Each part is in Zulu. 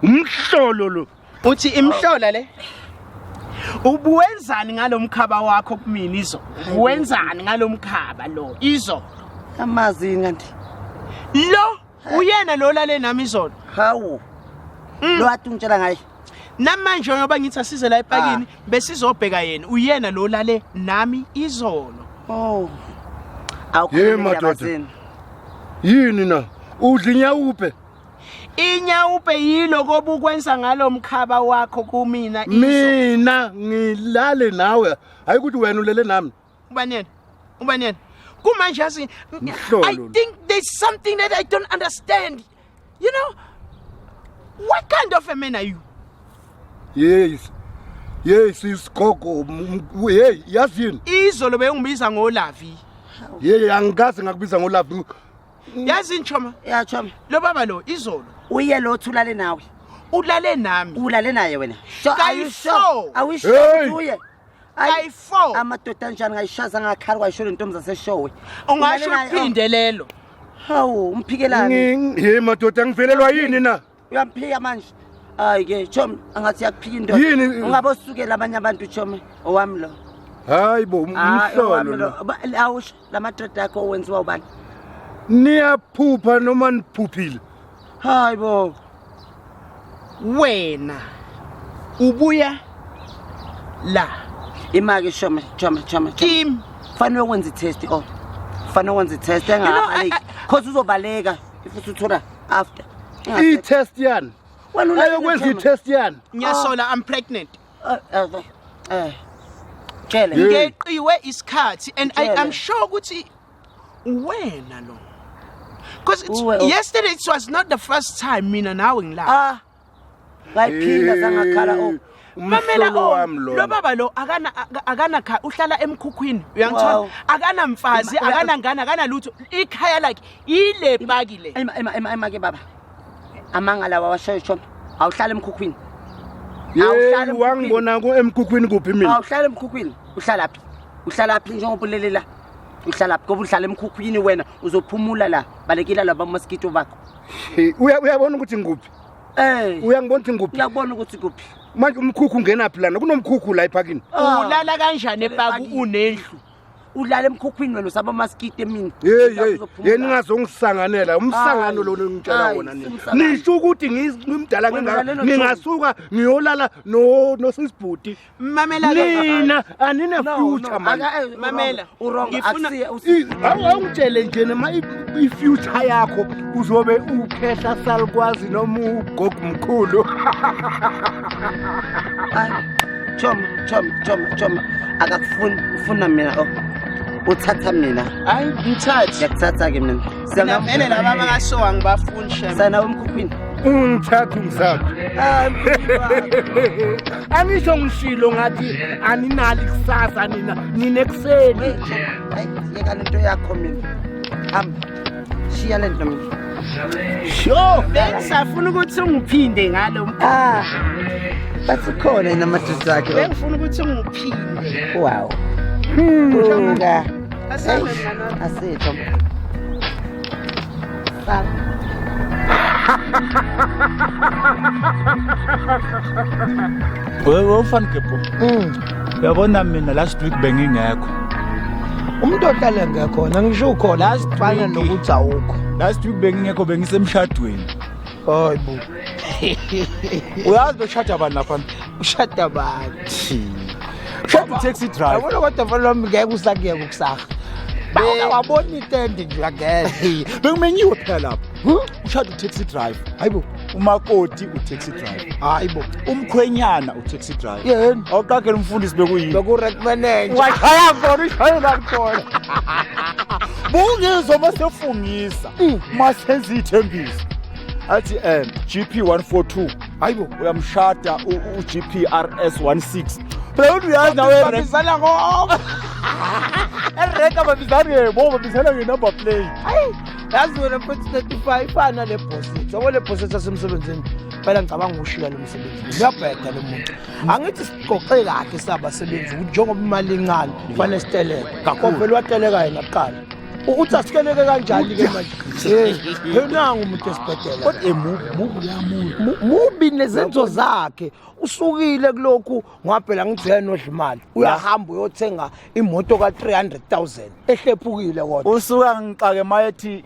Umhlolo lo. Uthi imhlola le? Ubuwenzani ngalomkhaba wakho kumina izo? Uwenzani ngalomkhaba lo? Izo. Amazi kanti. Lo uyena lo lale nami izolo. Hawu. Lo athi ungitshela ngaye. Namanje ngoba ngithi asize la epakini besizobheka yena. Uyena lo lale nami izolo. Oh. Ye madoda. Yini na? Udlinya uphe? Inyawupe yilo ngoba ukwenza ngalomkhaba wakho kumina izo. Mina ngilale nawe. Hayi ukuthi wena ulele nami. Ubanene. Kumanje asi I think there's something that I don't understand. You know? What kind of a man are you? Yes, isigogo. Hey, yazini. Izolo bengibiza ngoLavi. Hey, angikaze ngakubiza ngoLavi. Yazi nchoma? Ya choma. Lo baba lo izolo. Uye lo thulale nawe. Ulale nami. Ulale naye wena. Are you sure? Are we sure uye? Ayi4. Amadoda njani ngayishaza ngakhali kwayisho intombi zaseshowe. Ungasho uphinde lelo. Hawu, umphikelani. Hey madoda ngivelelwa yini na? Uyamphika manje. Hayi ke choma angathi yakuphika indoda. Ungabe usukela abanye abantu choma owami lo. Hayi bo umhlolo lo. Awusho lamadoda akho owenziwa ubani? Niyaphupha noma niphuphile? Hayi bo. Wena ubuya la. Imake choma. Kim Fanele ukwenza itest Fanele ukwenza itest engabaleki. Cause uzobaleka if usuthola after. I-test yani. Wena ayokwenza i-test yani. Ngiyasola I'm pregnant. Tshele. Ngeqiwe isikhathi and I am sure ukuthi wena lo. Because yesterday it was not the first time mina nawe ngila. Ngayiphinda sangakhala Mamela lo baba lo akana kha uhlala emkhukhwini uyangithola akana mfazi akana ngane akana lutho ikhaya lakhe ile bakile emake baba amangala wawashaya choma awuhlala emkhukhwini awuhlala wangibona ku emkhukhwini kuphi mina awuhlala emkhukhwini uhlala phi njengoba ulelela uhlala phi ngoba uhlala emkhukhwini wena uzophumula la balekile laba mosquito bakho uyabona ukuthi ngikuphi uyangibona ukuthi ngikuphi uyabona ukuthi kuphi manje umkhukhu ungena phi lana kunomkhukhu la ephakini ulala kanjani epaku unendlu ulala emkhukhwini wena usaba mosquito emini yena ningazongisanganela umsangano lo ngitshela wona nini nisho ukuthi ngimdala ngingasuka ngiyolala no sisibhuti mamela nina anine future manje mamela ngifuna awungitshele nje noma i-future yakho uzobe ukhehla salikwazi noma ugogo mkhulu choma akakufuni ufuna mina uthatha mina hayi ngithatha yakuthatha ke mina siyangavele laba bakasowa ngibafuni shema sana umkhuphini ungithatha umsapho angisho ngishilo ngathi aninali kusasa nina ekuseni hayi yeka lento yakho mina shiya lento mina bengisafuna ukuthi ungiphinde ngalo basikhona inamadoda akhe bengifuna ukuthi ungiphinde wow asitho wewe ufani kepo uyabona mina last week bengingekho umuntu ohlala ngekhona ngisho ukhona asifana nokuthi awukho last week bengingekho bengisemshadweni hayibo uyazi beshada abantu lapha ushada abantu shada taxi driver yabona kodwa mfana wami ngeke usakuyeka ukusaha wabona itende nje ngeke bengimenyiwe phela lapha ushada taxi driver hayibo umakoti taxi driver hayibo umkhwenyana taxi driver yena awuqagela umfundisi bekuyini bekurecommend washaya ngona ishaya ngakhona bungizwa masefungisa masenza ithembiso athi GP 142 hayibo uyamshada uGP RS 16 phela uyazi nawe babizana ngoba ereka babizana ngoba babizana ngenumber plate hayi yazi wena futhi 35 ifana le boss yabo le boss yasemsebenzini phela ngicabanga ushila lo msebenzi uyabheda lo muntu angithi siqoqe kahle sabasebenzi ukuthi njengoba imali encane kufanele siteleke ngakho phela wateleka yena kuqala uthi asikeleke kanjani ke manje henanga umuntu esibhedlela kodwa mubi nezenzo zakhe usukile kulokhu ngaphela ngijela nodlimali uyahamba uyothenga imoto ka300,000 ehlephukile kodwa usuka ngixake mayethi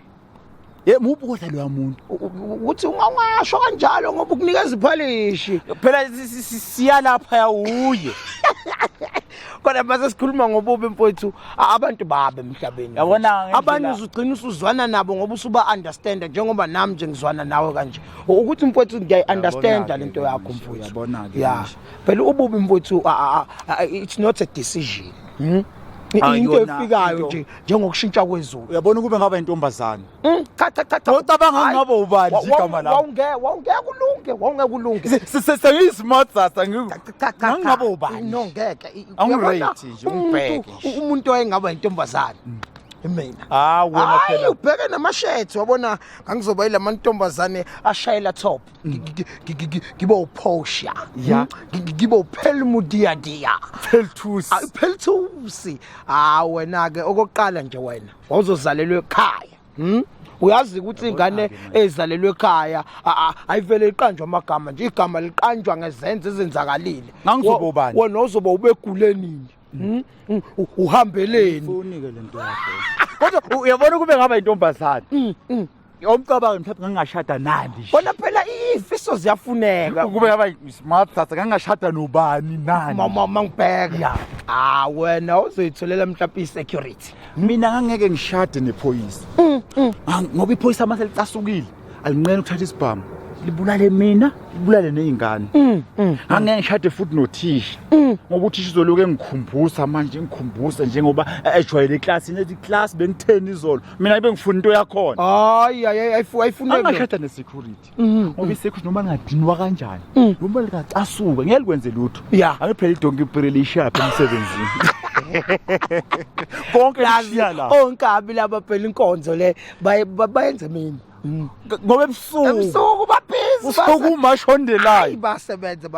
mubi kodwa lo muntu uthi ungasho kanjalo ngoba ukunikeza iphalishi phela siya lapha yawuye kodwa mase sikhuluma ngobubi mfowethu abantu babe emhlabeni yabona abanye uzugcina usuzwana nabo ngoba usuba understand njengoba nami nje ngizwana nawe kanje ukuthi mfowethu ngiyayi understand lento yakho mfowethu yabona ke yeah phela ububi mfowethu it's not a decision into efikayo nje njengokushintsha kwezulu uyabona kube ngaba intombazana cha ucabanga ngaba ubani igama lakho wawungeke ulunge sengiyismart sasa ngingaba ubani no ngeke angirate nje ungibheke umuntu oyengaba intombazana mina wena phela ubheke namashethi wabona ngangizoba yile mantombazane ashayela top ngibe uPorsche ngibe uPelmudia Peltusi wena ke okokuqala nje wena wawuzozalelwa ekhaya uyazi ukuthi ingane ezalelwe ekhaya ayivele iqanjwa amagama nje igama liqanjwa ngezenzo ezenzakalile ngangizoba ubani wena uzoba ubegulenini uhambeleni ufunike lento yakho kodwa uyabona kube ngaba intombazana yomcabango mhlawumbe ngingashada nandi bona phela ifiso ziyafuneka kube ngaba smart sasa ngingashada nobani nani mama ngibheka wena uzoyitholela mhlawumbe isecurity mina ngangeke ngishade nephoyisa ngoba iphoyisa mase licasukile alinqene ukuthatha isibhamu libulale mina libulale nezingane angeke ngishade futhi nothisha ngoba uthisha uzoloke ngikhumbuza manje ngikhumbuza njengoba ejwayele eclassini ethi class bengitheni izolo mina bengifuna into yakhona hayi ayifuneki angashada nesecurity ngoba isecurity noma ngadinwa kanjani noma likacasuka ngeke likwenze lutho angiphela idonke ipirele ishapha emsebenzini konke lashiya la onkabi laba phela inkonzo le bayenze mina ngoba ebusuku babhizi usukumashondelayo basebenza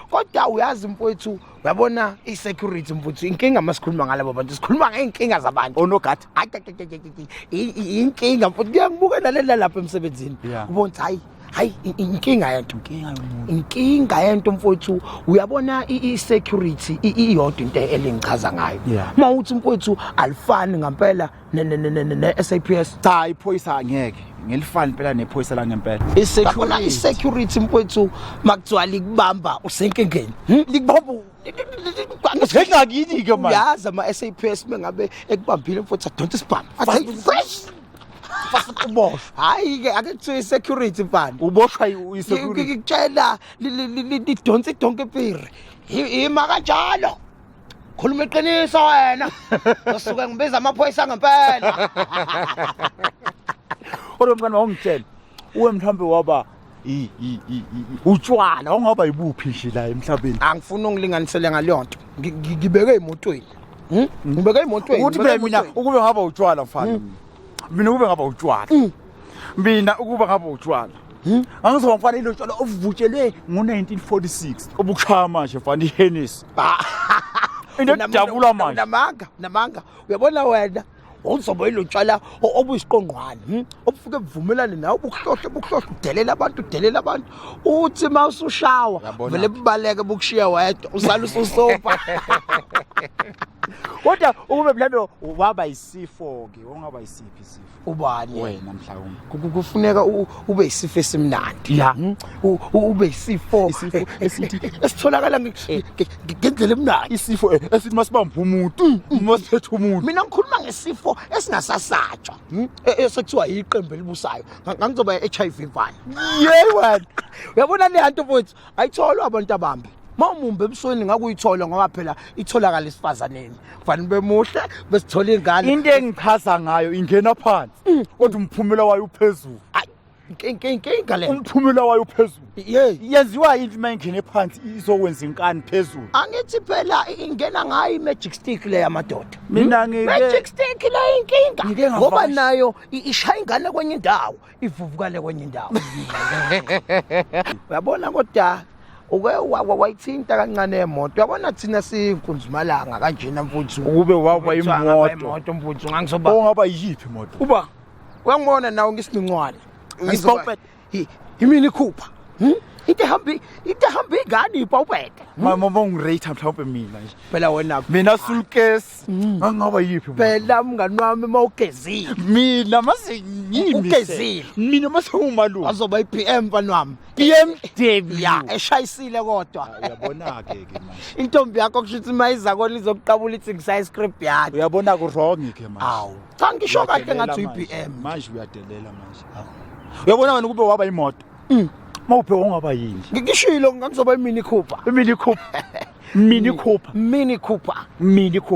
kodwa uyazi mfowethu uyabona isecurity mfowethu inkinga masikhuluma ngalabo bantu sikhuluma ngeenkinga zabantu onogada inkinga mfowethu kuyangibuka nalela lapha emsebenzini ubona hayi inkinga yento mfowethu uyabona isecurity iyodwa into elingichaza ngayo mawuthi mfowethu alifani ngempela ne-SAPS cha iphoyisa angeke ngelifani phela nephoyisa la ngempela isecurity mfowethu makuthiwa likubamba usenkingeni likubamba ngekangini ke manje uyazi ama-SAPS mengabe ekubambile mfowethu adonsa isibhamu athi fresh uboshwa hayi ke ake kuthiwe security mfana uboshwa isecurity ngikutshela lidonsa idonke piri ima kanjalo khuluma iqiniso wena usuke ngibiza amaphoyisa ngempela kodwa mngani wangitshela uwe mhlambe waba utshwala ongaba yibuphi nje la emhlabeni angifuni ungilinganisele ngalonto ngibeke emotweni ngibeke emotweni ukuthi mina ukube ngaba utshwala mfana mina ukube ngaba utshwala mina ukuba ngaba utshwala angizoba mfana ilotshwala ovutshelwe ngo1946 obukushaya manje mfana iHennessy into ejabula manje namanga uyabona wena uzoba ilotshwala obuyisiqongqwane obufike buvumelane nawe ubuhlohlo udelela abantu uthi mawusushawa vele bubaleke bukushiya wedwa usala ususopa kodwa ukube mhlawumbe waba isifo ke ongaba isiphi isifo ubani wena mhlawumbe kufuneka ube isifo esimnandi ube isifo esitholakala ngendlela emnandi isifo esithi masibamba umuntu masiphethe umuntu mina ngikhuluma ngesifo esingasasatshwa esekuthiwa iqembu elibusayo ngangizoba HIV mfana wena uyabona le hanto mfowethu ayitholwa abantu abambe mawumumbe ebusweni ngakuyithola ngoba phela itholakala esifazaneni mfana bemuhle besithola ingane into engichaza ngayo ingena phansi kodwa umphumela wayo uphezulu inkinga le umphumela wayo uphezulu yenziwa yini mayingene phansi izokwenza inkani phezulu angithi phela ingena ngayo imagic stick le yamadoda mina ngeke magic stick le inkinga ngoba nayo ishaya ingane kwenye indawo ivuvukale kwenye indawo uyabona kodwa wayithinta kancane emoto uyabona thina sinkunzimalanga kanjena mfuthu Ukube waba imoto mfuthu ngangizoba ongaba yiphi imoto uba uyangibona nawo ngisincwala ngisipopet imini khupha ite hambi ingani ipopet mama ngirate mhlawumbe mina nje phela wena mina sulkes angaba yiphi phela mngani wami mawugezile mina mase ugezile mina mase umalume azoba iPM mfana wami BMW ya eshayisile kodwa uyabona ke manje intombi yakho kushuthi mayiza kona izokuqabula ithi ngisa script yakhe uyabona ku wrong ke manje awu cha ngisho kahle ngathi iPM manje uyadelela manje uyabona wena kube waba imoto mawuphe ongaba yini ngishilo ngangizoba imini Cooper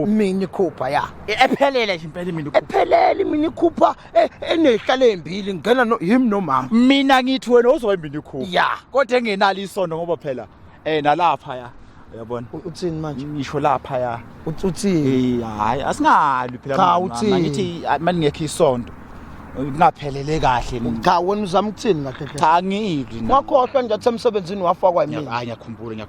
Mini Cooper ya ephelele nje impela imini ephelele imini Cooper enehlala embili ngena him nomama mina ngithi wena uzoba imini Cooper ya kodwa engenalo isondo ngoba phela nalapha ya uyabona uthini manje ngisho lapha ya uthini hayi asingali phela cha uthini ngithi maningekho isondo ngaphelele kahle cha wena uzama ukuthini kahle cha ngiyidli ngakhohlwa nje athi emsebenzini wafakwa yimi hayi ngiyakhumbula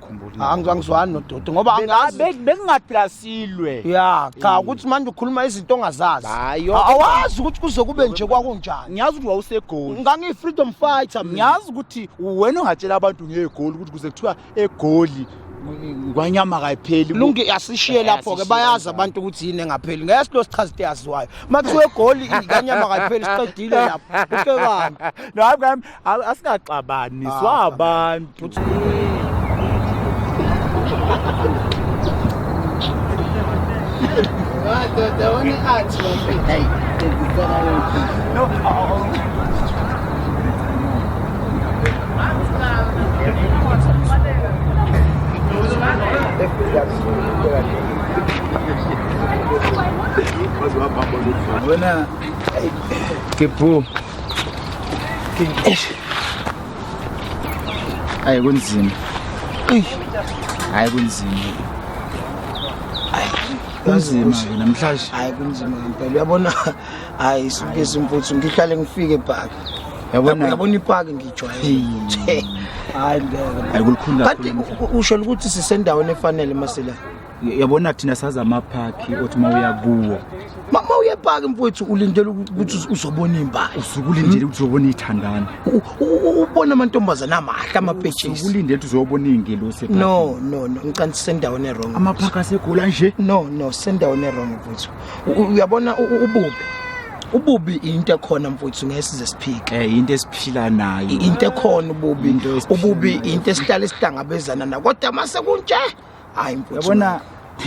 angizwani nododo ngoba angazi bengingaplasilwe ya cha ukuthi manje ukhuluma izinto ongazazi awazi ukuthi kuze kube nje kwakunjani ngiyazi ukuthi wawusegoli ngangi freedom fighter ngiyazi ukuthi wena ungatshela abantu ngegoli ukuthi kuze kuthiwa egoli kwanyama kayipheli lungi asishiye lapho ke bayazi abantu ukuthi yini engapheli ngeke silo sichazi yaziwayo mathiwe egoli inganyama kayipheli siqedile lapho ukekani nami asikaxabani swabantu wadoda wona athi hey no wena kephu hayi kunzima kunzima namhlanje hayi kunzima ngempela uyabona hayi suke simfuthu ngihlale ngifike epark yabona ipark ngijwayele hayi ngeke ayikulikhunda kanti usho ukuthi sisendaweni efanele masela yabona thina saza amaphaki othi mawuya kuwo mama uyepark mfowethu ulindele ukuthi uzobona impahla usukulindele ukuthi uzobona ithandana ubona amantombazana amahle amapetches usukulindele ukuthi uzobona ingelosi no ngicela sendaweni wrong amaphaki asegula nje no sendaweni wrong mfowethu uyabona ububi into ekhona mfowethu ngeke size siphike into esiphila nayo into ekhona ububi into esihlala isihlangabezana na kodwa mase kunje hayi mfowethu yabona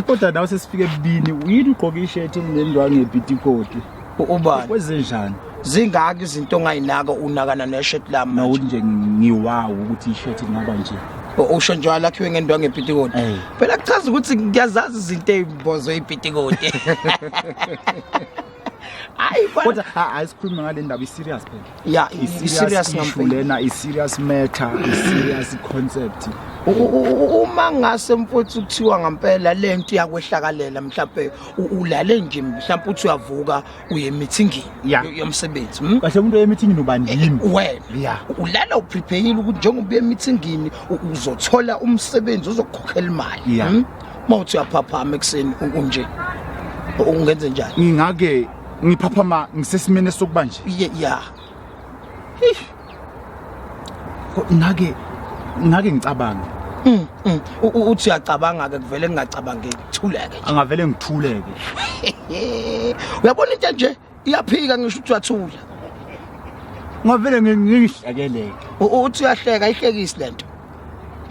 kodwa nawe sesifike ebini uyini ugqoka i-shirt enendwangu ngepitikoti ubani kwezenjani zingaki izinto ongayinaka unakana ne-shirt lami manje nje ngiwawo ukuthi i-shirt ingaba nje usho njalo lakhiwe ngendwangu ngepitikoti phela kuchaza ukuthi ngiyazazi izinto ezimbozo epitikoti hayi kodwa asikhuluma ngale ndaba i-serious phela ya i-serious ngampela i-serious matter i-serious concept uma ngase mfowethu kuthiwa ngempela lento yakwehlakalela mhlawumbe ulale nje mhlawumbe uthi uyavuka uye meetingini yomsebenzi kahle umuntu emeetingini ubani yini wena ulala uprepareile ukuthi njengoba uye meetingini uzothola umsebenzi uzokukhokhela imali mawuthi uyaphaphama ekseni unje ungenze njani ngingake ngiphaphama ngisesimene sokuba nje ngake ngicabanga uthi uyacabanga ke kuvele ngingacabangi ngithuleke angavele ngithuleke uyabona into nje iyaphika ngisho ukuthi uyathula ngavele ngihlakeleke uthi uyahleka ihlekisi lento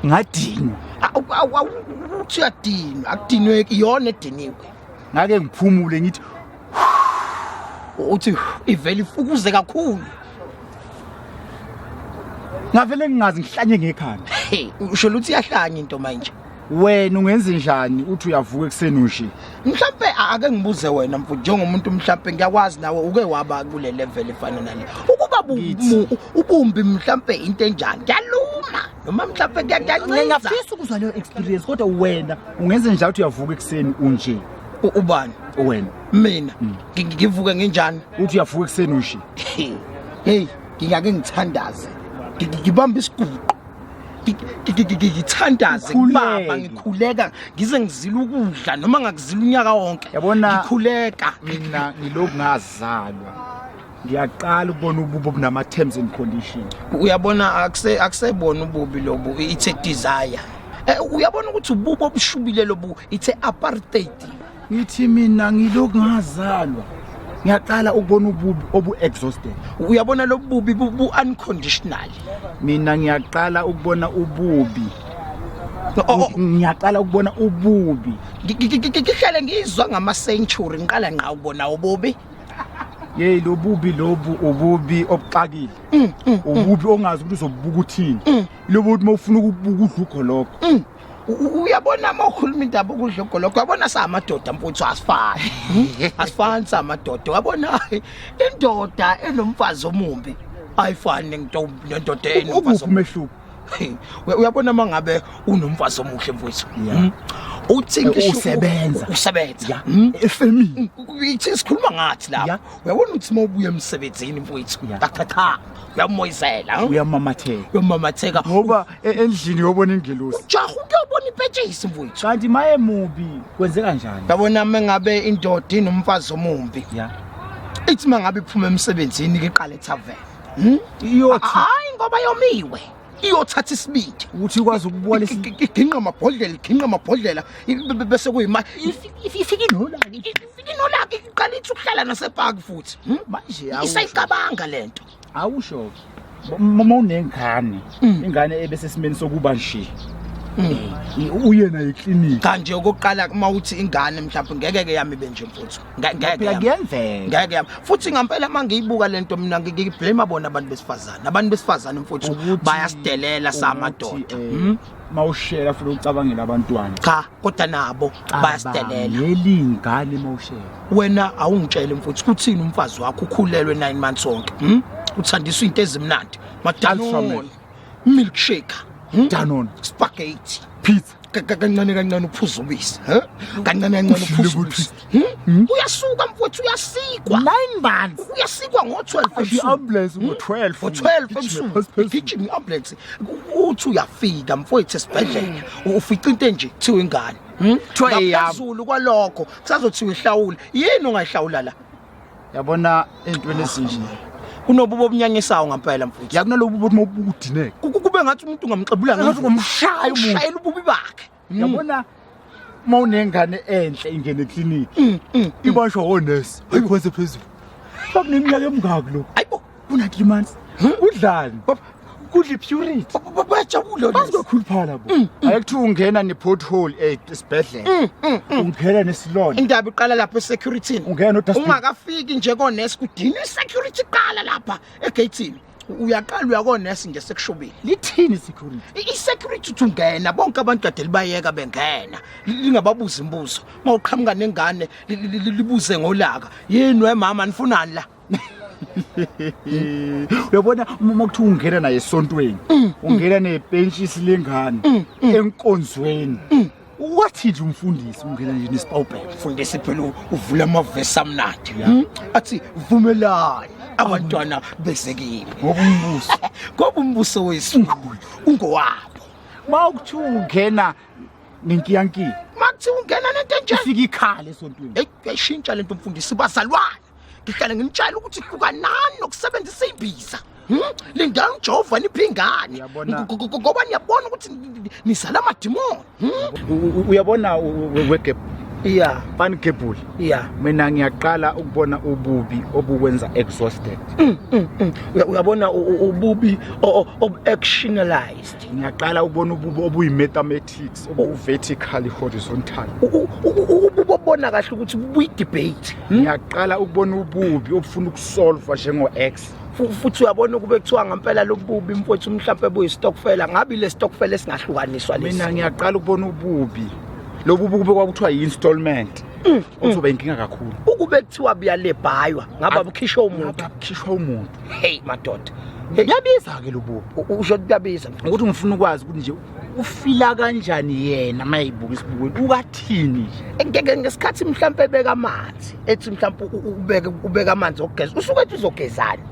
ngadinwa uthi uyadinwa akudinweki iyona ediniwe ngake ngiphumule ngithi uthi ivele ifukuze kakhulu ngavele ngingazi ngihlanye ngekhanda usho ukuthi iyahlanya into manje wena ungenze njani uthi uyavuka ekseni ushi mhlambe ake ngibuze wena mfuthu njengomuntu mhlambe ngiyakwazi nawe uke waba kule level efana nale ukuba ubumbi mhlambe into enjani ngiyaluma noma mhlambe ngiyacinga ngiyafisa ukuzwa leyo experience kodwa wena ungenze njalo uthi uyavuka ekseni unje ubani wena mina ngivuke nginjani uthi uyavuka ekseni ushi hey ngingake ngithandaze ngibamba isiguqo ngithandaze kubaba ngikhuleka ngize ngizila ukudla noma ngakuzila unyaka wonke yabona ngikhuleka mina ngiloku ngazalwa ngiyaqala ukubona ububi obunama terms and conditions uyabona akusebona ububi lobu it's a desire uyabona ukuthi ububi obushubile lobu it's a apartheid ngithi mina ngiloku ngazalwa ngiyaqala ukubona ububi obu exhausted uyabona lobubi bu unconditional mina ngiyaqala ukubona ububi ngiyaqala ukubona ububi ngihlale ngizwa ngama century ngiqala nqa ubona ububi Yey lobubi lobu ububi obuxakile ububi ongazi ukuthi uzobubuka uthini lobu uthi mawufuna ukubuka udlukho lokho uyabona mawukhuluma indaba ukudla ogoloko uyabona samadoda mfuthu asifani samadoda uyabona indoda enomfazi omumbi ayifani nendoda enomfazi omehluko uyabona mangabe unomfazi omuhle mfuthu uthi usebenza efemini ithi sikhuluma ngathi la uyabona ukuthi mawubuya emsebenzini mfuthu cha uyamoyizela uyamamatheka ngoba endlini yobona ingelosi jaha uyabona ipetshisi mfuthu kanti maye mubi kwenze kanjani yabona mengabe indoda inomfazi omumbi ithi mangabe iphuma emsebenzini iqala etavern iyothi hayi ngoba yomiwe iyothatha isibindi ukuthi ikwazi ukubuka iginqa amabhodlela bese kuyima ifika inolaka iqala ithi ukuhlala nasepark futhi manje isayicabanga lento awusho mama unengane ingane ebese simeni sokuba nje uyena eclinic kanje okokuqala uma uthi ingane mhlawumbe ngeke yami benje mfuthu ngeke yami futhi ngempela mangiyibuka lento mina ngiblame abona abantu besifazana mfuthu bayasidelela samadoda mawushela futhi ucabangela abantwana cha kodwa nabo bayasidelela yelingane mawushela wena awungitshele mfuthu kuthini umfazi wakho ukhulelwe 9 months wonke uthandiswa into ezimnandi madalfamel milkshake Danone spaghetti pizza kancane uphuza ubisi kancane uphuza ubisi uyasuka mfowethu uyasikwa 9 months uyasikwa ngo12 i-ambulance ngo12 ebusuku igijima i-ambulance uthi uyafika mfowethu esibhedlela ufica into nje kuthiwa ingane ngaphezulu kwalokho kusazothiwa ihlawule yini ongayihlawula la yabona entweni ezinje kunobubo obunyanyisayo ngempela mfowethu yakunalobu bothi mawubudineke kube ngathi umuntu ungamxebula ngathi ngomshaya umuntu ububi bakhe yabona mawunengane enhle ingene eclinic ibashwa honest ayikhonze phezulu bakuneminyaka emingaki lo ayibo una3 months udlani kudla purity bajabule bazokhuluphala bo ayekuthiwa ungena ne-pothole esibhedlela ungena nesilonda indaba iqala lapha esecurity ungena ungakafiki nje konesi kudina isecurity iqala lapha egatini uyaqala uyakonesi nje sekushobile lithini security isecurity ungena bonke abantu kade libayeka bengena lingababuza imibuzo mawuqhamuka nengane libuze ngolaka yini wemama nifunani la uyabona uma kuthiwa ungena naye esontweni ungena nebhentshisi lengane enkonzweni wathi umfundisi ungena nje nesipawubheke mfundisi phela uvula amavesi amnandi athi vumelani abantwana bezekiwe ngoba umbuso wesizulu ungowabo mawukuthiwa ungena nenkiyanki makuthiwa ungena nento nje ufika ikhala esontweni yayishintsha lento mfundisi bazalwane ngihlala ngimtshela ukuthi kuka nani nokusebenzisa imbiza lindawo uJehova niphingane ngoba niyabona ukuthi nisala amadimoni uyabona wegebhu Pankebule mina ngiyaqala ukubona ububi obukwenza exhausted uyabona ububi obu-actionalized ngiyaqala ukubona ububi obuyi-mathematics obu-vertically horizontal ububi obona kahle ukuthi buyi-debate ngiyaqala ukubona ububi obufuna ukusolva njengo-x futhi uyabona ukube kuthiwa ngempela lobubi mfowethu mhlawumbe buyistokfela ngabe le stokfela esingahlukaniswa lesi mina ngiyaqala ukubona ububi lobu kube kwakuthiwa yi-installment uzoba inkinga kakhulu ukube kuthiwa buyalebhaywa ngaba bukhishwa umuntu hey madoda kuyabiza-ke lobubi usho ukuthi kuyabiza ukuthi ngifuna ukwazi ukuthi nje ufila kanjani yena uma yibuka esibukweni ukathini ngesikhathi mhlawumbe ebeka amanzi ethi mhlawumbe ubeka amanzi okugeza usuke ethi uzogezani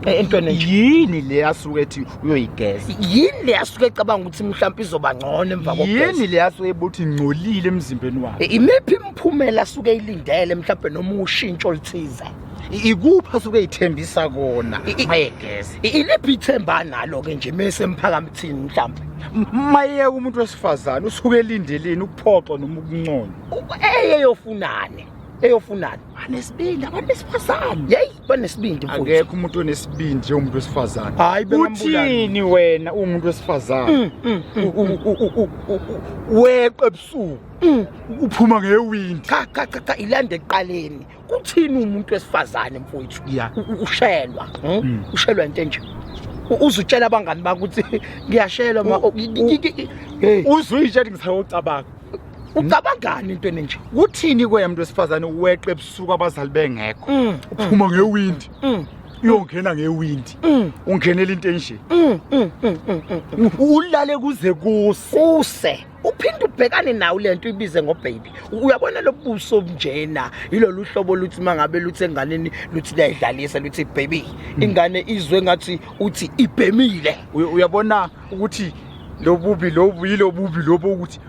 entweni yini le asuke ethi uyoyigeza yini le asuke ecabanga ukuthi mhlawumbe izoba ngcono emva kokugeza yini le asuke ebuthi ngcolile emzimbeni wakhe imiphi imphumela asuke ilindele mhlawumbe noma ushintsho oluthize ikuphi asuke ithembisa kona mayegeza iliphi ithemba nalo ke nje mase emphakathini mhlawumbe mayeke umuntu wesifazane usuke elindeleni ukuphoxwa noma ukunconywa eyofunani banesibindi abantu besifazane hey banesibindi mfowethu akekho umuntu onesibindi njengomuntu wesifazane hayi uthini wena umuntu wesifazane weqe ebusuku uphuma ngewindi cha ilande eqaleni kuthini umuntu wesifazane mfowethu ushelwa into enje uzutshela abangani bakuthi ngiyashelwa uzuyitshela ngisayocabanga ucabangani into enje uthini kweymuntu wesifazane weqe ebusuku abazali bengekho uphuma ngewindi uyongena ngewindi ungenela into enje ulale kuze kuse uphinde ubhekane nawe lento ibize ngobaby uyabona lobuso njena ilolu hlobo luthi mangabe luthi enganeni luthi layidlalisa luthi baby ingane izwe ngathi uthi ibhemile uyabona ukuthi lobubi lobo ukuthi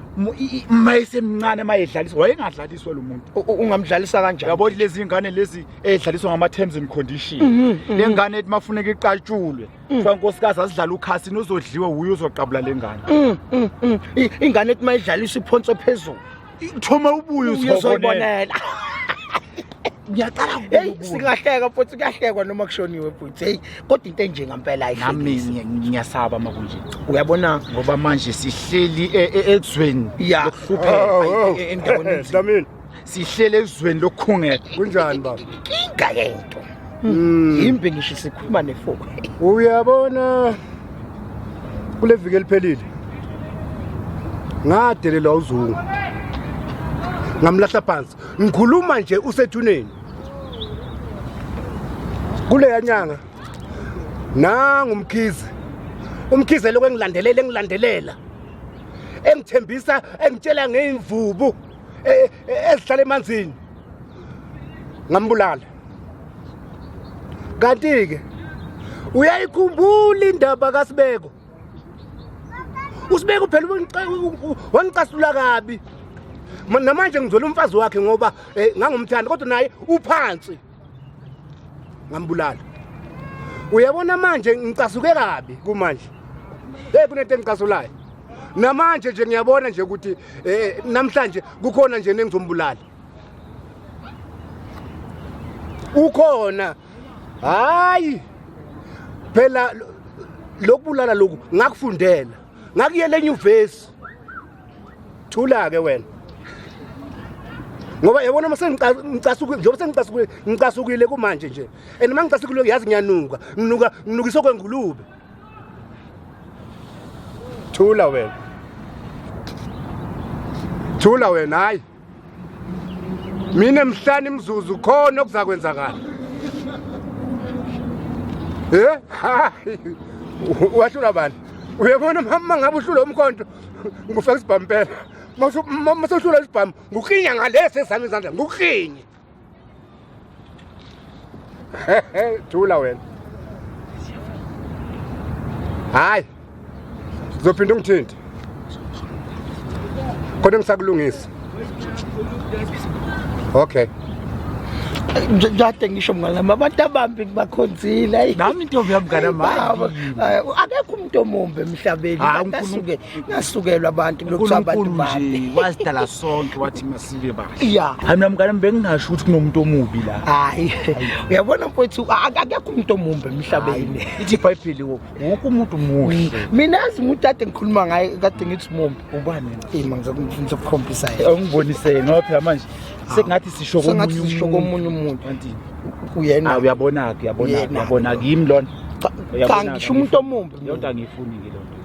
mayisemncane mayedlaliswa wayengedlaliswa lo muntu ungamdlalisa kanjani yabo lezi ingane lezi edlaliswa ngama terms and conditions lengane ethi mafuneka iqatshulwe kufa nkosikazi asidlala ukhasi nozodliwe uye uzoqabula lengane ingane ethi mayidlaliswa iphonso phezulu thoma ubuye uzobonela ngiyaqala singahleka futhi kuyahlekwa noma kushoniwe futhi hey kodwa into enje ngempela ayihlekisi nami ngiyasaba makunje uyabona ngoba manje sihleli ezweni endaweni Dlamini sihlele ezweni lokukhungela kunjani baba inga yento imbe ngisho sikhuluma nefoko uyabona kule viki eliphelile ngadelela uzungu ngamlahla phansi ngikhuluma nje usethuneni kule yanyanga nangumkhize umkhize lokho engilandelela engithembisa engitshela ngeimvubu ezihlala emanzini ngambulala kanti ke uyayikhumbula indaba kaSibeko uSibeko phela wangicasula kabi namanje ngizwela umfazi wakhe ngoba ngangumthanda kodwa naye uphansi ngambulala uyabona manje ngicasuke kabi kumanje kunento engicasulayo namanje nje ngiyabona nje ukuthi namhlanje kukhona nje nengizombulala ukhona hayi phela lokubulala lokhu ngakufundela ngakuyela enyuvesi thula ke wena ngoba yabona mase ngicasukile njengoba ngicasukile kumanje nje mangicasukile yazi nginukisa kwengulube thula wena hayi mina emhlanje imzuzu khona okuzakwenzakala wahlula bani uyabona mama ngabe uhlula umkhonto ngufaka isibhampela masohlula isibhamu ngukhinya ngalesi esami izandla ngukhinye thula wena hayi uzophinda ungithinta khona ngisakulungisa okay Jade ngisho mngalama abantu abambi bakhonzile nami intombi yami ngana manje akekho umuntu omombe emhlabeni ngasukelwa abantu lokuthiwa abantu bambi wasidala sonke wathi masibe bahle ya mina mngane bengingasho ukuthi kunomuntu omubi la hayi uyabona mfowethu akekho umuntu omombe emhlabeni ithi iBhayibheli wonke umuntu muhle mina azi umuntu ade ngikhuluma ngaye kade ngithi mombe ubani ngizokukhombisa ungibonise ngoba phela manje sengathi sisho komunye umuntu uyena uyabona kimi lona kangisho umuntu omumbi yonke angifuni ke lonto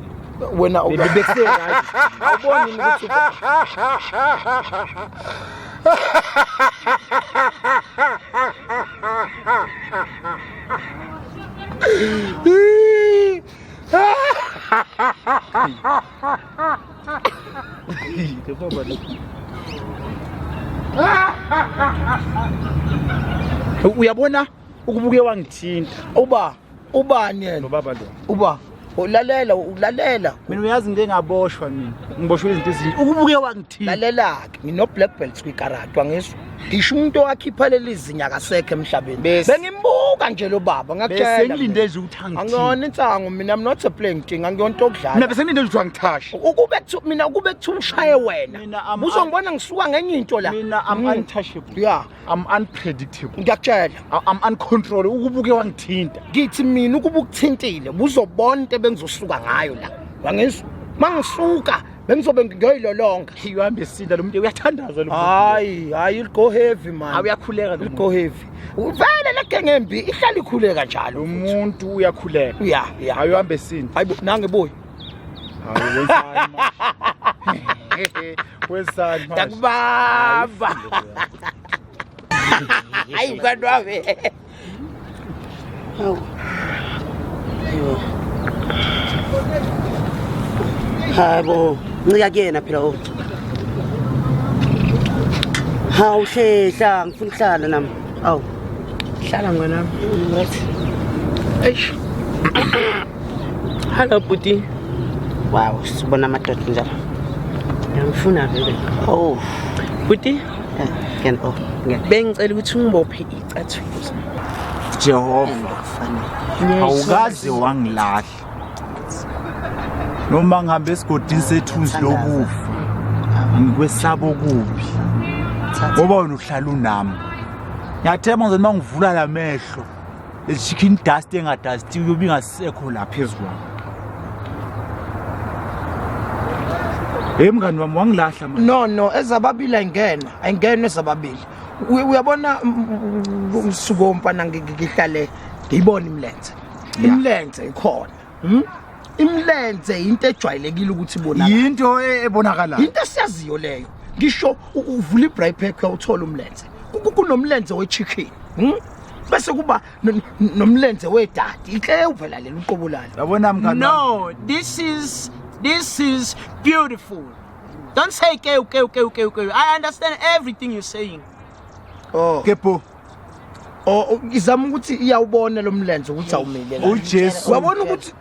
wena bese right awuboni ukuthi uyabona ukubuke wangithinta uba ubani yena Nobaba lo. uba ulalela Mina uyazi ngeke ngaboshwa mina. Ngiboshwe izinto ezinye. Ukubuke wangithini? lalela ke ngino black belt kwikarate wangizwa ngisho umuntu owakhipha leli zinya kasekho emhlabeni bengimbuka nje lo baba ngakutshela Bese ngilinde nje ukuthi angithini. angiyona insango mina I'm not a playing thing angiyonto okudlala Mina bese ngilinde ukuthi angithashe. ukube kuthiwa ushaye wena Mina I'm- uzongibona ngisuka ngenye into la Mina I'm untouchable. yeah I'm unpredictable. ngiyakutshela I'm uncontrollable. Ukubuke wangithinta. ngithi mina ukuba ukuthintile buzobona into bengizosuka ngayo la wangizwa mangisuka bengizobe ngiyoyilolonga Uhambe esinda lo muntu uyathandaza lo muntu. hayi go heavy man Uyakhuleka lo go heavy vele leke ngembi ihlala ikhuleka njalo umuntu uyakhuleka. ya Awuhambe esinda. hayibo nange boy Hayi wenzani manje? Wenzani manje? takubaba hayi mkantu wami Hayibo, ncika kuyena phela o. Hawu hlehla, ngifuna ukuhlala nami. Awu. Hlala ngwanami. Eish. Hello Buti. Wow, sibona amadoda njalo. Ngiyamfuna vele. Oh, Buti, ngene oh, ngene. bengicela ukuthi ungibophe icathulo. Jehova. Awukaze wangilahla. Noma ngihambe esigodini sethunzi lokufa. Ngikwesaba okubi. Ngoba wena uhlala unami. Ngiyathemba ngizothi mangivula lamehlo. Le chicken dust engadust uyobe ingasekho la phezulu. Mngani wami wangilahla manje. no ezababili ayingena ezababili uyabona umsuko umfana ngihlale ngiyibona imlenze ikhona imlenze into ejwayelekile ukuthi ibonakala Yinto ebonakalayo. into esiyaziyo leyo ngisho uvula ibray pack uthola umlenze kunomlenze wechicken bese kuba nomlenze wedadi inhle uvela lela uqobulala Yabona mngani. No, this is beautiful. Don't say okay. I understand everything you're saying. Kepo. izama ukuthi iyawubona lo mlenze ukuthi awumile la uJesu. uyabona ukuthi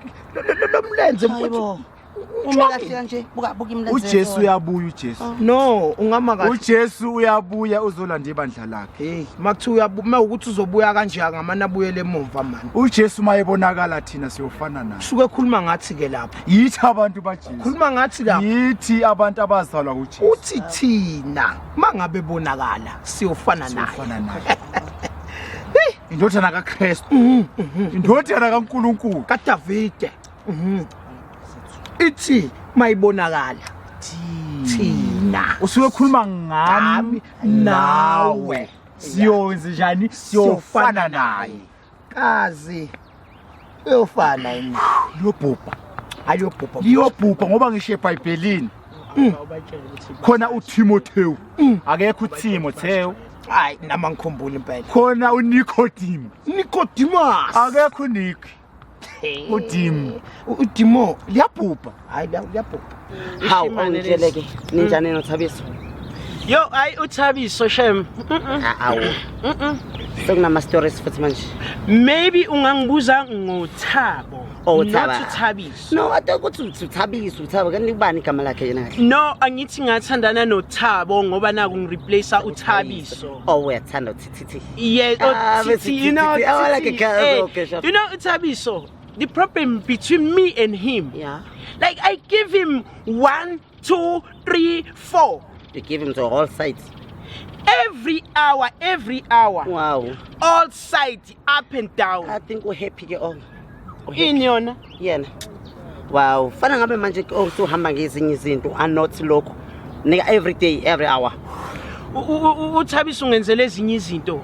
lo mlenze Hayibo. Uma kahle kanje, buka imlenze. uJesu uyabuya uJesu. no ungama kahle uJesu uyabuya uzolanda ibandla lakhe. hey makuthiwa ukuthi uzobuya kanje ngamana abuyele emuva manje uJesu mayebonakala thina siyofana naye. suke khuluma ngathi ke lapha Yithi abantu baJesu. khuluma ngathi lapha Yithi abantu abazalwa kuJesu. uthi thina mangabe bonakala siyofana naye Siyofana naye. Indodana kaKristu. Indodana kaNkulunkulu. kaDavide ithi mayibonakala thina Usuke khuluma ngami nawe. Siyonze njani? Siyofana naye. kazi uyofana yini Lobhubha. ayobhubha Liyobhubha ngoba ngisho eBhayibhelini. Khona uTimotheo. Akekho uTimotheo. hayi nama ngikhumbula impela Khona uNicodemus. Nicodemus Akekho uNick. uDimo. udimo Liyabhubha. hayi liyabhubha Hawu, ngitsheleke. Ninjani noThabiso? Yo, I Uthabiso Shem. Awu. Sekunama stories futhi manje. Maybe ungangibuza ngoThabo. Oh, not Thaba. uThabiso. No, ukuthi uThabiso, Uthabo kanti kubani igama lakhe yena kahle? No, angithi ngathandana noThabo ngoba naku ngireplace uThabiso. Oh, uyathanda uThithi. Yes, bese you know, Thithi, I like a girl, eh, okay, sure. you know Uthabiso. The problem between me and him. Yeah. Like I give him 1, 2, 3, 4 You give him to all sides. every hour. Wow. All sides, up and down. I think we're happy ke all. In yona. Yena. Wow. Fana ngabe manje usuhamba ngezinye izinto not lokho. Nika every day, every hour. uThabiso ungenzele ezinye izinto.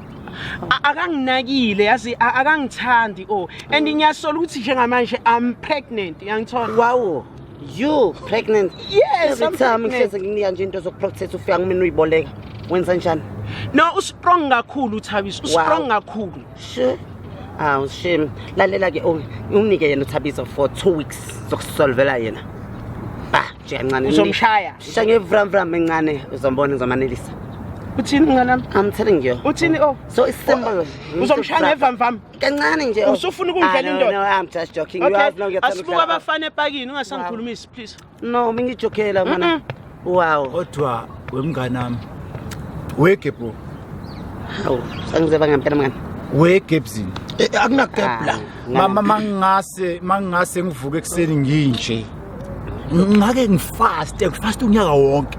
Akanginakile yazi akangithandi and ngiyasola ukuthi njengamanje I'm pregnant yangithola. Wow. You pregnant? Yes, Every I'm time pregnant. ngihleze nginika nje into zokuprotect ufika kumina uyiboleka. Wenza njani? No, ustrong kakhulu uThabiso, ustrong Wow. kakhulu. Sure. Shame. Lalela ke unginike yena uThabiso for 2 weeks zokusolvela yena. Nje kancane. Uzomshaya. Shange vram encane uzombona uzomanelisa. Uthini mnganami? I'm telling you. Uthini oh? So it's simple. Uzomshaya ngevamvam. Kancane nje. Usufuna ukungidlela indoda? No, I'm just joking. You Okay. have no Asibuka abafana epakini ungasangikhulumisi please. No, mingijokhela mana. Wow. Kodwa wemnganami. Weke bro. Hawu, sangizeba ngempela mngani. Wegebzini. Akunagap la. Mama mangase ngivuke ekseni nginje. Ngake ngifaste unyaka wonke.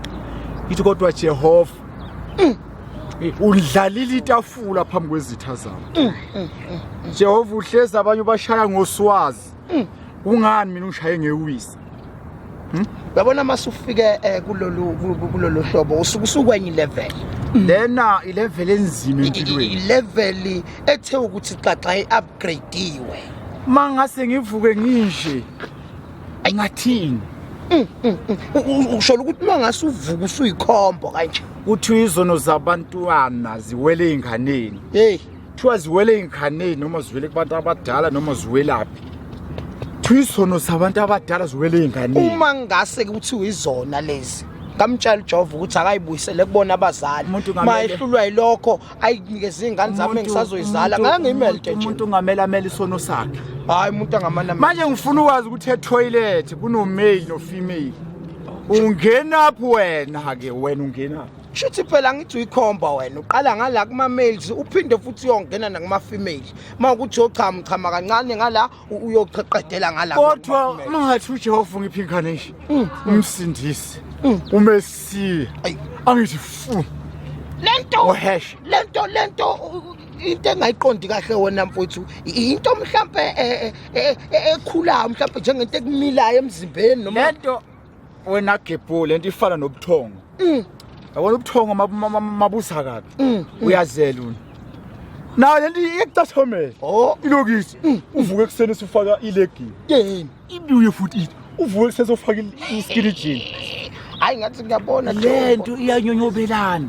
Yithi kodwa Jehova. Udlalile itafula phambi kwezitha zami. Jehova uhlezi abanye bashaya ngoswazi. Ungani mina ungishaye ngewisa? Uyabona masufike kulolu hlobo usukwenye level. Lena ilevel enzima empilweni. Level ethe ukuthi xaxa iupgradeiwe. Mangase ngivuke nginje. Ayingathini. Ushola ukuthi mangase uvuka usuyikhombo kanje. Kuthi izono zabantwana ziwele enganeni. Hey, Kuthiwa ziwele enganeni noma ziwele kubantu abadala noma ziwelaphi. Izono zabantu abadala ziwele enganeni. uma ngase ukuthi uyizona lezi. Ngamtshela uJehova ukuthi akayibuyisele kubona abazali. Mayehlulwa yilokho ayinikeze ingane zami engisazoyizala ngangimele nje. Umuntu ungamela isono sakhe. Hayi umuntu angamana. Manje ngifuna ukwazi ukuthi etoilet kuno male no female. Ungena phi wena ke wena ungena? Shuthi phela ngithi uyikhomba wena uqala ngala kuma males uphinde futhi uyongena nakuma females. Mawukuthi ochama kancane ngala uyoqeqedela ngala. Kodwa mangathi uJehova ngiphi ingane nje. Umsindisi. Umesi. Angithi fu. Lento into engayiqondi kahle wena mfowethu into mhlambe ekhulayo mhlambe njengento ekumilayo emzimbeni noma Lento wena gebho lento ifana nobuthongo. Yabona ubuthongo mabusa kabi. Uyazela una. Nayo lento iyekucathomela. Ilokithi uvuke ekseni usufaka ilegini. yini Ibuye futhi uvuke ekseni usufaka iskin jean. hayi ngathi ngiyabona Lento iyanyonyobelana.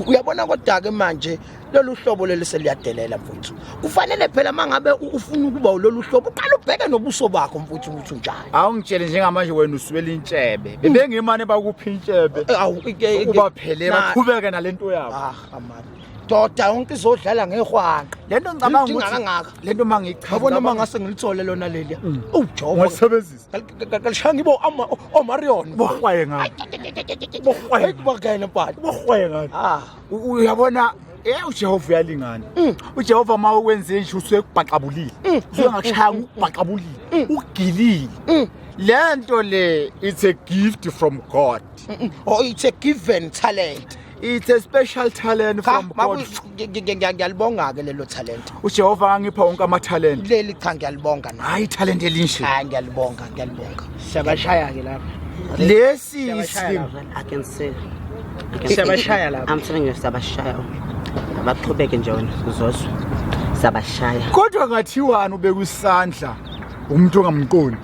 Uyabona kodwa ke manje lolu hlobo leli seliyadelela mfuthu. Kufanele phela mangabe ufuna ukuba lolu hlobo uqala ubheke nobuso bakho mfuthu ukuthi unjani. Awungitshele njengamanje wena usuwela intshebe. Bebengimane bakuphi intshebe. Ubaphele baqhubeke nalento yabo. Amani. Doda yonke izodlala ngehwanqa. Lento ngicabanga Ngidinga ukuthi kangaka. lento mangiyichaza. Yabona mangase ngilithole lona leli. uJehova Ngisebenzisa. kalishaya ngibo Marion. Bohwaye ngapha. Bohwaye kubakena phakathi. Bohwaye ngapha. Uyabona uJehova uyalingana. uJehova mawenze nje usuyekubhaqabulile. Usuyangashaya ukubhaqabulile. Ugilile. Lento le it's a gift from God. Oh, it's a given talent. It's a special talent from God. Ngiyalibonga ke lelo talent. uJehova angipha wonke ama talent. Leli cha ngiyalibonga na. Hayi talent elinje. Hayi ngiyalibonga. Siyabashaya ke lapha. Lesi I can say. Siyabashaya lapha. I'm telling you sabashaya. Abaqhubeke nje wena uzozwa. Sabashaya. kodwa ngathiwani ubeka isandla umuntu ongamqondi.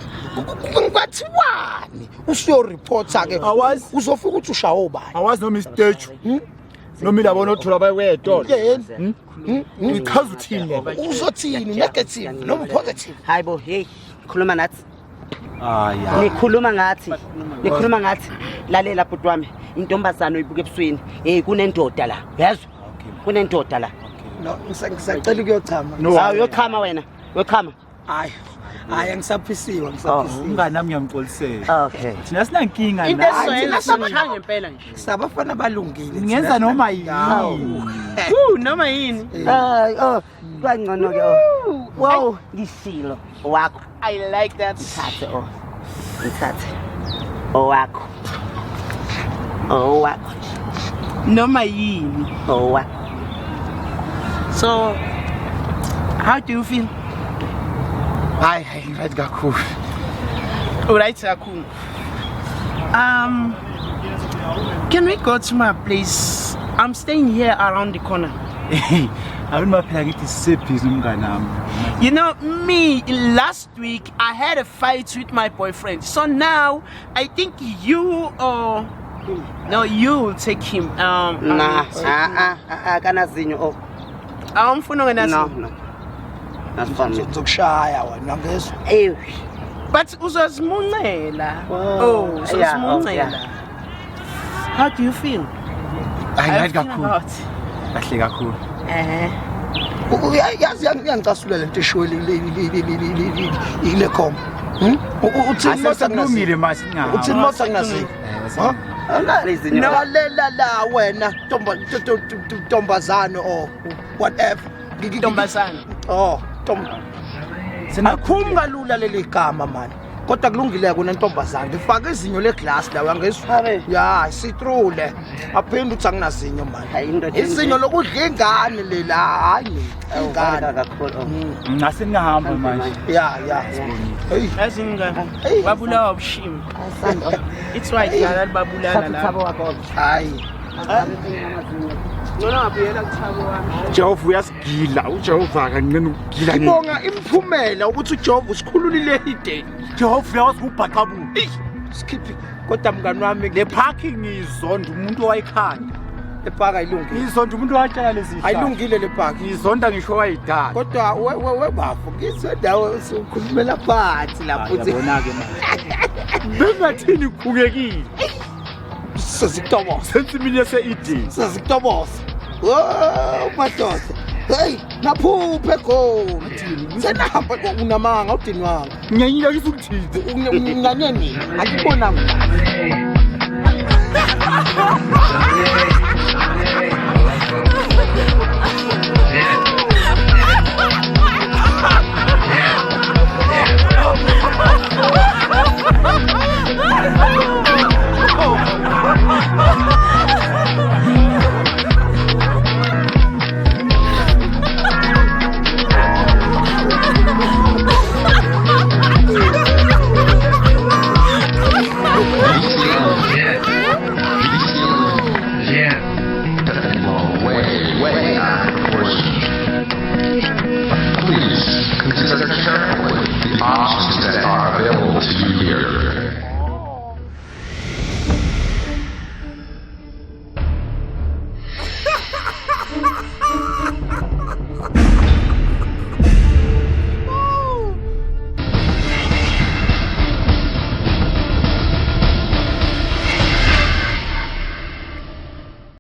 Ngwathiwani usiyo reporter ke uzofika ukuthi ushawo ubani. Awazi noma istatue. Noma ilabona othola bayetolo. Yeni. Ichaza uthini le? Uzothini negative noma positive. Hayibo hey khuluma nathi. Ya. Nikhuluma ngathi lalela bhuti wami intombazana oyibuka ebusweni kunendoda la yazwa kunendoda la No ngisacela ukuyochama. uyochama wena uyochama Hayi angisaphisiwe Umngane nami ngiyamxolisela. okay Thina sinankinga Into naye. esoyenza simshaya ngempela nje. Sabafana balungile. Ngenza noma yini. Noma yini? kwangcono ke wow ngisilo wakho I like that. Ngithathe wakho Noma yini. wakho So how do you feel? Hayi right kakhulu. Alright, Akun. Can we go to my place? I'm staying here around the corner. Awuni maphela ngithi sisebhizi umngane nami. You know, me, last week, I had a fight with my boyfriend. So now, I think you will take him. kana zinyo No. That's fine. Uzokushaya wena ngezwe. But uzozimuncela. Yeah, Uzozimuncela. How do you feel? Hayi kakhulu. Kahle kakhulu. Yazi yangicasula lento eshiwe ile khomba. Uthini mose Akulungile manje singaha. uthini mose kungasikho? Nalela la wena ntombazane or whatever. Ntombazane. Oh, akhumi kalula leli gama mani. Kodwa kulungile kona ntombazane. Ngifaka izinyo leglass la wangesifare. Ya, sitrule. Aphinde uthi anginazinyo mani. Izinyo lokudla ingane lela hayi. Ingane kakhulu. Ngase ngihamba manje. Ya. Hey. Azingane. Babulawa ubushimi. It's right la babulala la. Hayi. Nona ngabuyela kuthabo wami. Jehova uyasigila, uJehova kancane ukugila nini. Ngibonga imphumela ukuthi uJehova usikhululile ideni. Jehova uyawazi ukubhaqabula. Skippi kodwa mngani wami Le parking ngizonda umuntu owayikhanda. lepaka ilungile. Ngizonda umuntu owatshala lezi. Ayilungile lepaka. Ngizonda ngisho wayidala. Kodwa we bafo ngisendawo usukhulumela phansi lapho uthi Yabona-ke manje. Bengathini khukekile. sezikuthoboza. Sensimini yase-Eden. Sezikuthoboza. Oh madoda. Hey, naphuphe khona. Senahamba unamanga udinwanga. Ngiyanyila isukuthithe. Unganyeni. Akubona.